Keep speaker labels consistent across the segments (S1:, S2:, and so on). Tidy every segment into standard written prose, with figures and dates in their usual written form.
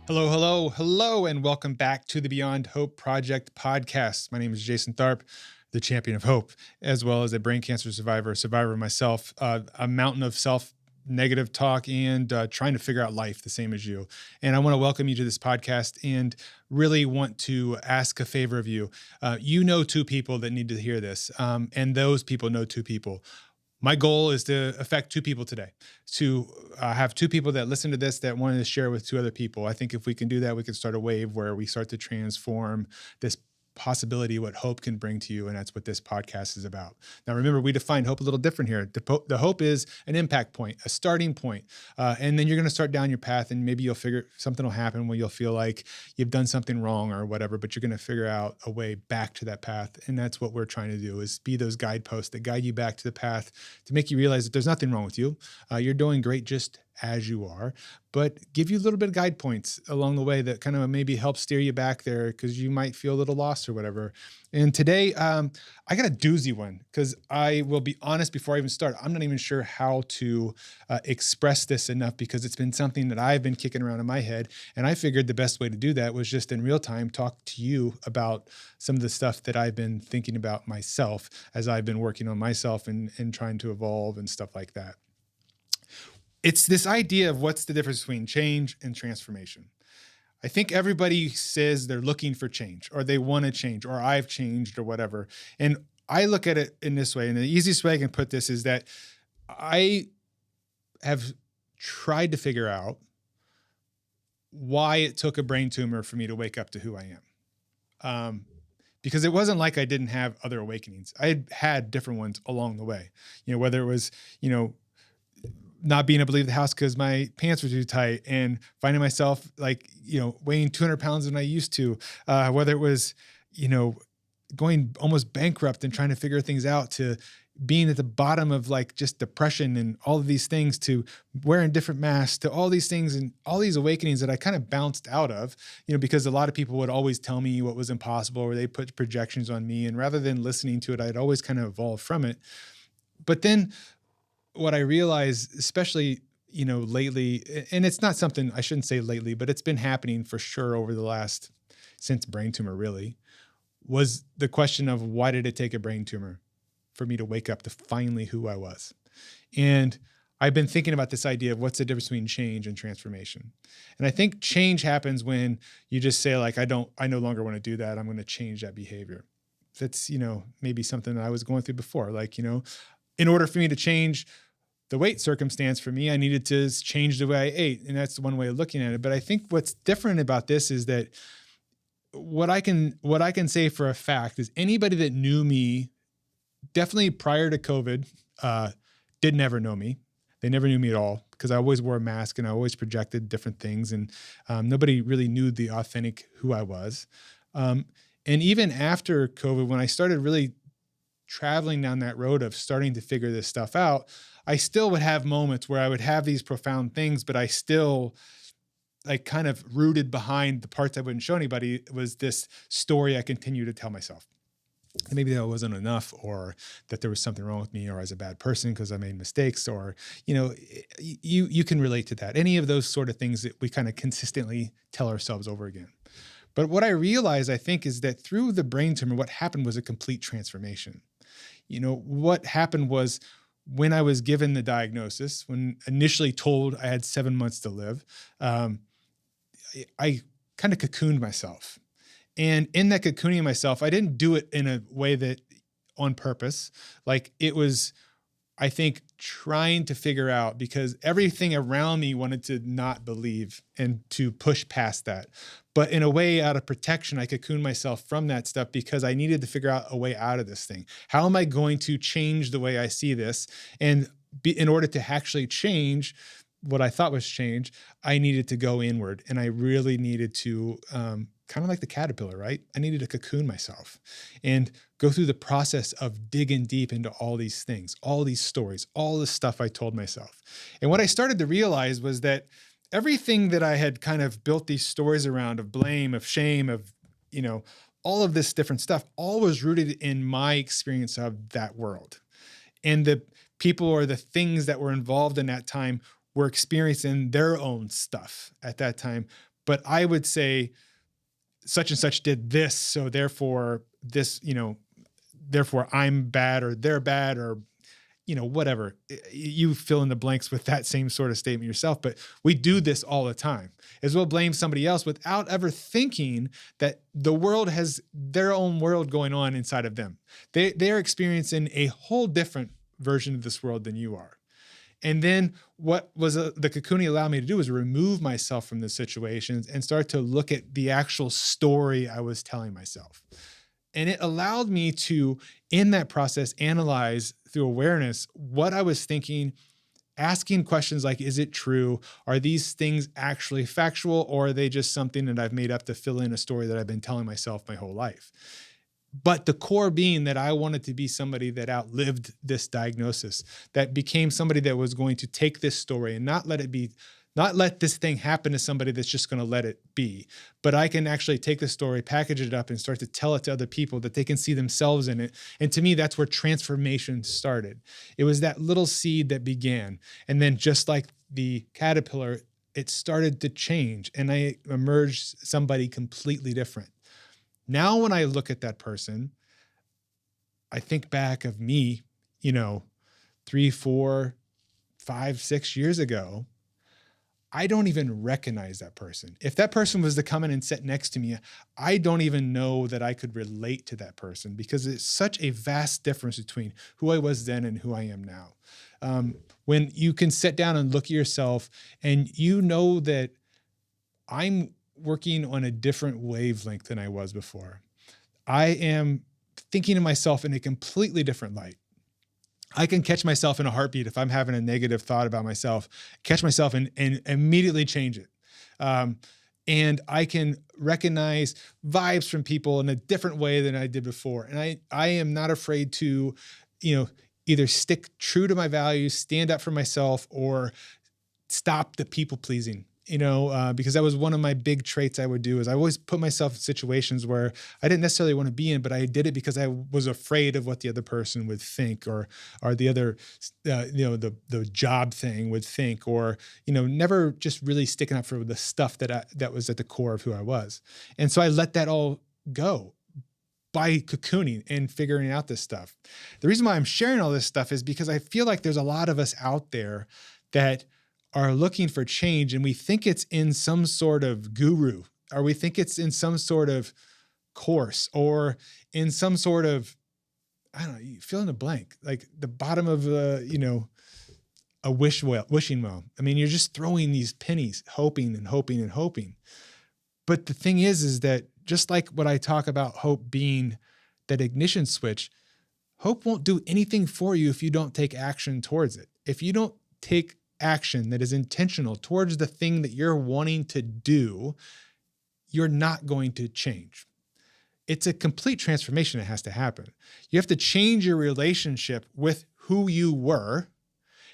S1: Hello, hello, hello, and welcome back to the Beyond Hope Project podcast. My name is Jason Tharp, the champion of hope, as well as a brain cancer survivor myself, a mountain of self negative talk and trying to figure out life the same as you. And I want to welcome you to this podcast and really want to ask a favor of you. You know two people that need to hear this, and those people know two people. My goal is to affect two people today, to have two people that listen to this that wanted to share with two other people. I think if we can do that, we can start a wave where we start to transform this possibility, what hope can bring to you. And that's what this podcast is about. Now, remember, we define hope a little different here. The hope is an impact point, a starting point. And then you're going to start down your path and maybe you'll figure something will happen where you'll feel like you've done something wrong or whatever, but you're going to figure out a way back to that path. And that's what we're trying to do, is be those guideposts that guide you back to the path to make you realize that there's nothing wrong with you. You're doing great just as you are, but give you a little bit of guide points along the way that kind of maybe help steer you back there because you might feel a little lost or whatever. And today, I got a doozy one because I will be honest before I even start. I'm not even sure how to express this enough because it's been something that I've been kicking around in my head. And I figured the best way to do that was just in real time talk to you about some of the stuff that I've been thinking about myself as I've been working on myself and trying to evolve and stuff like that. It's this idea of what's the difference between change and transformation. I think everybody says they're looking for change or they want to change or I've changed or whatever. And I look at it in this way. And the easiest way I can put this is that I have tried to figure out why it took a brain tumor for me to wake up to who I am. Because it wasn't like I didn't have other awakenings. I had different ones along the way, whether it was, not being able to leave the house because my pants were too tight and finding myself weighing 200 pounds than I used to, whether it was, going almost bankrupt and trying to figure things out, to being at the bottom of just depression and all of these things, to wearing different masks, to all these things and all these awakenings that I kind of bounced out of, because a lot of people would always tell me what was impossible or they put projections on me. And rather than listening to it, I'd always kind of evolved from it. But then what I realized, especially, lately, and it's not something I shouldn't say lately, but it's been happening for sure over the last, since brain tumor really, was the question of why did it take a brain tumor for me to wake up to finally who I was? And I've been thinking about this idea of what's the difference between change and transformation. And I think change happens when you just say I no longer want to do that. I'm going to change that behavior. That's, maybe something that I was going through before. In order for me to change the weight circumstance for me, I needed to change the way I ate. And that's one way of looking at it. But I think what's different about this is that what I can say for a fact is anybody that knew me definitely prior to COVID did never know me. They never knew me at all because I always wore a mask and I always projected different things. And nobody really knew the authentic who I was. And even after COVID, when I started really traveling down that road of starting to figure this stuff out, I still would have moments where I would have these profound things, but I still kind of rooted behind the parts I wouldn't show anybody. It was this story I continue to tell myself. And maybe that wasn't enough, or that there was something wrong with me, or I was a bad person because I made mistakes, or, you can relate to that. Any of those sort of things that we kind of consistently tell ourselves over again. But what I realized, I think, is that through the brain tumor, what happened was a complete transformation. What happened was when I was given the diagnosis, when initially told I had 7 months to live, I kind of cocooned myself. And in that cocooning myself, I didn't do it in a way that on purpose. It was, I think, trying to figure out, because everything around me wanted to not believe and to push past that. But in a way, out of protection, I cocooned myself from that stuff because I needed to figure out a way out of this thing. How am I going to change the way I see this? And in order to actually change what I thought was change, I needed to go inward. And I really needed to, kind of like the caterpillar, right? I needed to cocoon myself and go through the process of digging deep into all these things, all these stories, all this stuff I told myself. And what I started to realize was that everything that I had kind of built these stories around, of blame, of shame, of, all of this different stuff, all was rooted in my experience of that world. And the people or the things that were involved in that time were experiencing their own stuff at that time. but I would say such and such did this, so therefore this, therefore I'm bad or they're bad or whatever. You fill in the blanks with that same sort of statement yourself, but we do this all the time is we'll blame somebody else without ever thinking that the world has their own world going on inside of them. They're experiencing a whole different version of this world than you are. And then what was the cocooning allowed me to do was remove myself from the situations and start to look at the actual story I was telling myself. And it allowed me to, in that process, analyze through awareness what I was thinking, asking questions like, is it true? Are these things actually factual, or are they just something that I've made up to fill in a story that I've been telling myself my whole life? But the core being that I wanted to be somebody that outlived this diagnosis, that became somebody that was going to take this story and not let this thing happen to somebody that's just going to let it be. But I can actually take the story, package it up, and start to tell it to other people that they can see themselves in it. And to me, that's where transformation started. It was that little seed that began. And then just like the caterpillar, it started to change. And I emerged somebody completely different. Now, when I look at that person, I think back of me, 3, 4, 5, 6 years ago. I don't even recognize that person. If that person was to come in and sit next to me, I don't even know that I could relate to that person because it's such a vast difference between who I was then and who I am now. When you can sit down and look at yourself and you know that I'm working on a different wavelength than I was before. I am thinking of myself in a completely different light. I can catch myself in a heartbeat if I'm having a negative thought about myself, catch myself and immediately change it. And I can recognize vibes from people in a different way than I did before. And I am not afraid to, either stick true to my values, stand up for myself, or stop the people pleasing. Because that was one of my big traits I would do is I always put myself in situations where I didn't necessarily want to be in, but I did it because I was afraid of what the other person would think or the other, the job thing would think, or, never just really sticking up for the stuff that was at the core of who I was. And so I let that all go by cocooning and figuring out this stuff. The reason why I'm sharing all this stuff is because I feel like there's a lot of us out there that are looking for change, and we think it's in some sort of guru, or we think it's in some sort of course, or in some sort of, I don't know, you fill in the blank, like the bottom of a wishing well. I mean, you're just throwing these pennies, hoping and hoping and hoping. But the thing is that just like what I talk about hope being that ignition switch, hope won't do anything for you if you don't take action towards it. If you don't take action that is intentional towards the thing that you're wanting to do, you're not going to change. It's a complete transformation that has to happen. You have to change your relationship with who you were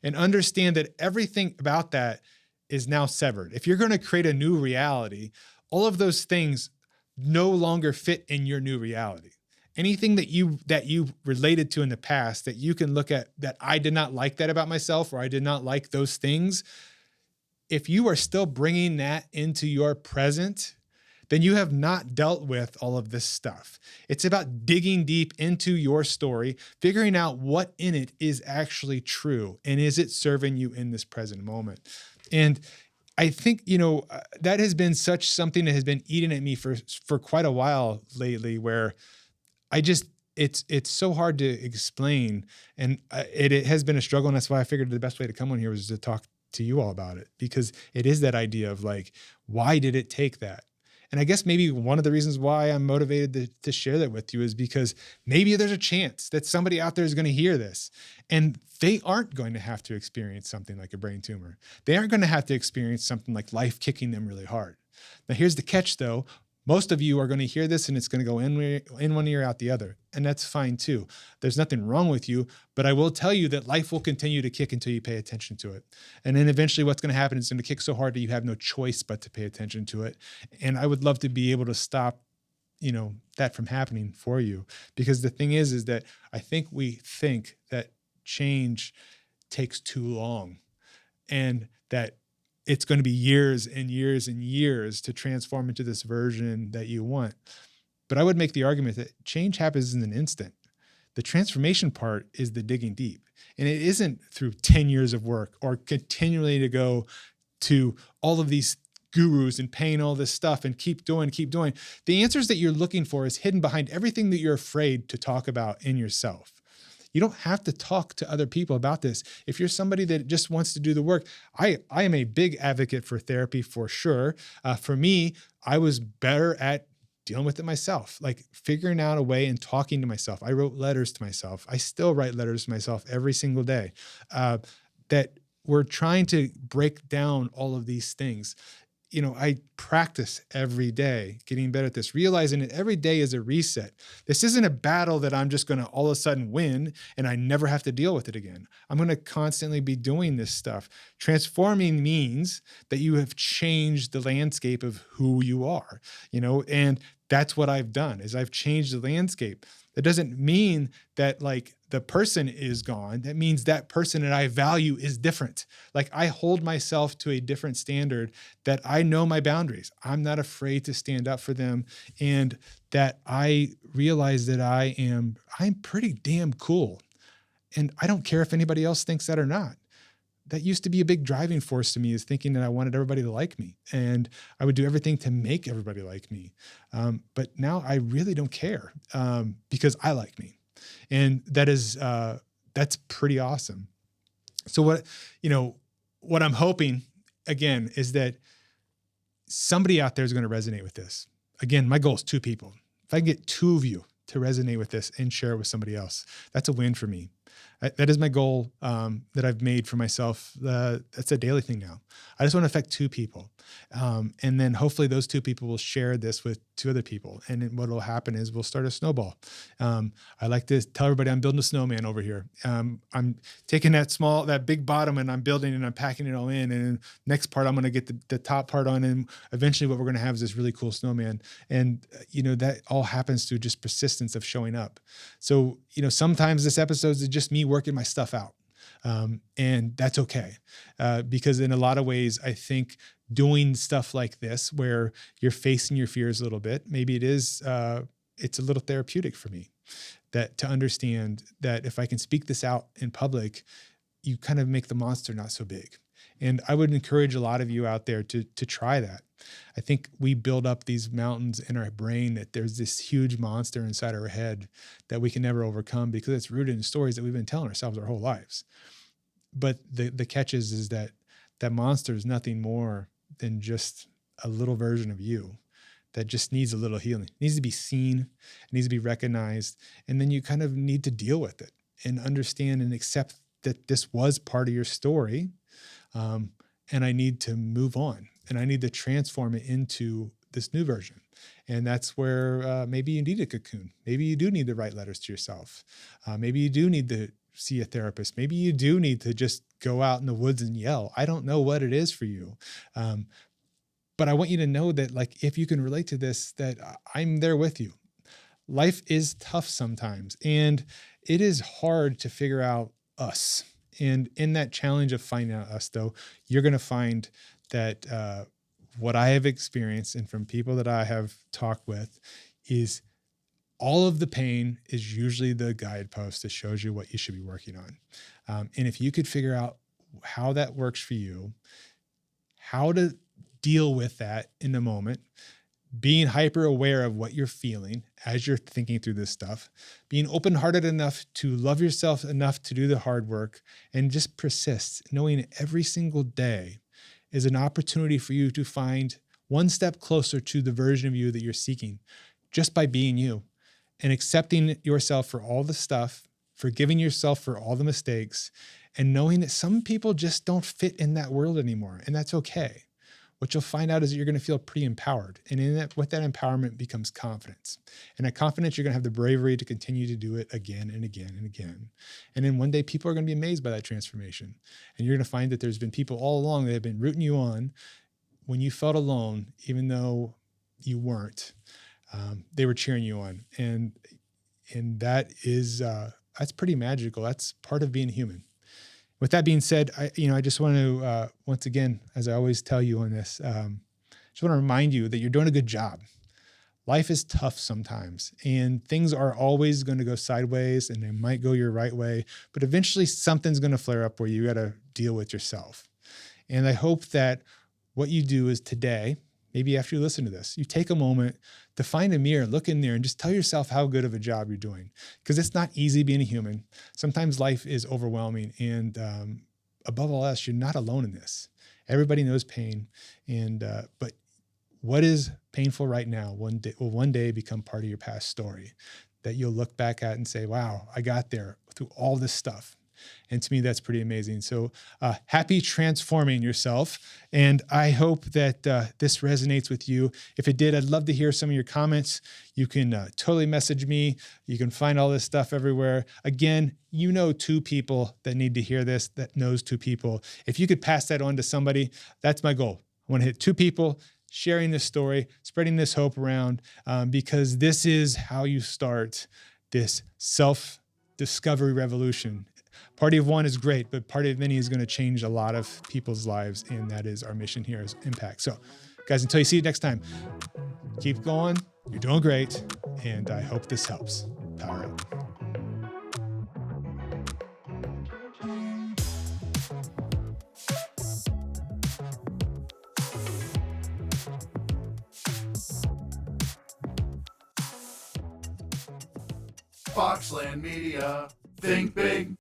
S1: and understand that everything about that is now severed. If you're going to create a new reality, all of those things no longer fit in your new reality. Anything that you related to in the past that you can look at that I did not like that about myself, or I did not like those things, if you are still bringing that into your present, then you have not dealt with all of this stuff. It's about digging deep into your story, figuring out what in it is actually true, and is it serving you in this present moment. And I think, that has been such something that has been eating at me for quite a while lately, where it's so hard to explain, and it has been a struggle. And that's why I figured the best way to come on here was to talk to you all about it, because it is that idea of like, why did it take that? And I guess maybe one of the reasons why I'm motivated to share that with you is because maybe there's a chance that somebody out there is going to hear this and they aren't going to have to experience something like a brain tumor. They aren't going to have to experience something like life kicking them really hard. Now, here's the catch though. Most of you are going to hear this and it's going to go in one ear, out the other. And that's fine too. There's nothing wrong with you, but I will tell you that life will continue to kick until you pay attention to it. And then eventually what's going to happen is it's going to kick so hard that you have no choice but to pay attention to it. And I would love to be able to stop, that from happening for you. Because the thing is that I think we think that change takes too long, and that it's going to be years and years and years to transform into this version that you want. But I would make the argument that change happens in an instant. The transformation part is the digging deep. And it isn't through 10 years of work or continually to go to all of these gurus and paying all this stuff and keep doing. The answers that you're looking for is hidden behind everything that you're afraid to talk about in yourself. You don't have to talk to other people about this. If you're somebody that just wants to do the work, I am a big advocate for therapy for sure. For me, I was better at dealing with it myself, like figuring out a way and talking to myself. I wrote letters to myself. I still write letters to myself every single day. That we're trying to break down all of these things. I practice every day getting better at this, realizing that every day is a reset. This isn't a battle that I'm just going to all of a sudden win and I never have to deal with it again. I'm going to constantly be doing this stuff. Transforming means that you have changed the landscape of who you are, and that's what I've done is I've changed the landscape. That doesn't mean that like the person is gone. That means that person that I value is different. Like I hold myself to a different standard, that I know my boundaries. I'm not afraid to stand up for them, and that I realize that I'm pretty damn cool. And I don't care if anybody else thinks that or not. That used to be a big driving force to me, is thinking that I wanted everybody to like me and I would do everything to make everybody like me. But now I really don't care because I like me. And that's pretty awesome. So what I'm hoping again is that somebody out there is going to resonate with this. Again, my goal is 2 people. If I can get 2 of you to resonate with this and share it with somebody else, that's a win for me. That is my goal that I've made for myself. That's a daily thing now. I just want to affect 2 people. And then hopefully those 2 people will share this with 2 other people. And then what will happen is we'll start a snowball. I like to tell everybody I'm building a snowman over here. I'm taking that big bottom and I'm building and I'm packing it all in. And next part, I'm going to get the top part on. And eventually what we're going to have is this really cool snowman. And, that all happens through just persistence of showing up. So, sometimes this episode is just me working my stuff out. And that's okay. Because in a lot of ways, I think doing stuff like this, where you're facing your fears a little bit, maybe it's a little therapeutic for me, that to understand that if I can speak this out in public, you kind of make the monster not so big. And I would encourage a lot of you out there to try that. I think we build up these mountains in our brain, that there's this huge monster inside our head that we can never overcome because it's rooted in stories that we've been telling ourselves our whole lives. But the catch is that monster is nothing more than just a little version of you that just needs a little healing. It needs to be seen, it needs to be recognized, and then you kind of need to deal with it and understand and accept that this was part of your story, and I need to move on, and I need to transform it into this new version. And that's where maybe you need a cocoon. Maybe you do need to write letters to yourself. Maybe you do need to see a therapist. Maybe you do need to just go out in the woods and yell. I don't know what it is for you. But I want you to know that, like, if you can relate to this, that I'm there with you. Life is tough sometimes, and it is hard to figure out us. And in that challenge of finding out us, though, you're going to find that what I have experienced and from people that I have talked with is all of the pain is usually the guidepost that shows you what you should be working on. And if you could figure out how that works for you, how to deal with that in the moment, being hyper aware of what you're feeling as you're thinking through this stuff, being open-hearted enough to love yourself enough to do the hard work, and just persist, knowing every single day is an opportunity for you to find one step closer to the version of you that you're seeking, just by being you and accepting yourself for all the stuff, forgiving yourself for all the mistakes, and knowing that some people just don't fit in that world anymore, and that's okay. What you'll find out is that you're going to feel pretty empowered. And with that empowerment becomes confidence. And that confidence, you're going to have the bravery to continue to do it again and again and again. And then one day people are going to be amazed by that transformation. And you're going to find that there's been people all along that have been rooting you on when you felt alone, even though you weren't. They were cheering you on. And that is, that's pretty magical. That's part of being human. with that being said, I just want to, once again, as I always tell you on this, just want to remind you that you're doing a good job. Life is tough sometimes, and things are always going to go sideways, and they might go your right way, but eventually something's going to flare up where you got to deal with yourself. And I hope that what you do is today, maybe after you listen to this, you take a moment to find a mirror, look in there, and just tell yourself how good of a job you're doing. Because it's not easy being a human. Sometimes life is overwhelming, and above all else, you're not alone in this. Everybody knows pain, but what is painful right now will one day become part of your past story that you'll look back at and say, wow, I got there through all this stuff. And to me, that's pretty amazing. So happy transforming yourself. And I hope that this resonates with you. If it did, I'd love to hear some of your comments. You can totally message me. You can find all this stuff everywhere. Again, you know 2 people that need to hear this, that knows 2 people. If you could pass that on to somebody, that's my goal. I want to hit 2 people sharing this story, spreading this hope around, because this is how you start this self-discovery revolution. Party of one is great, but party of many is going to change a lot of people's lives, and that is our mission here as Impact. So, guys, until you see you next time, keep going. You're doing great, and I hope this helps. Power up.
S2: Foxland Media. Think big.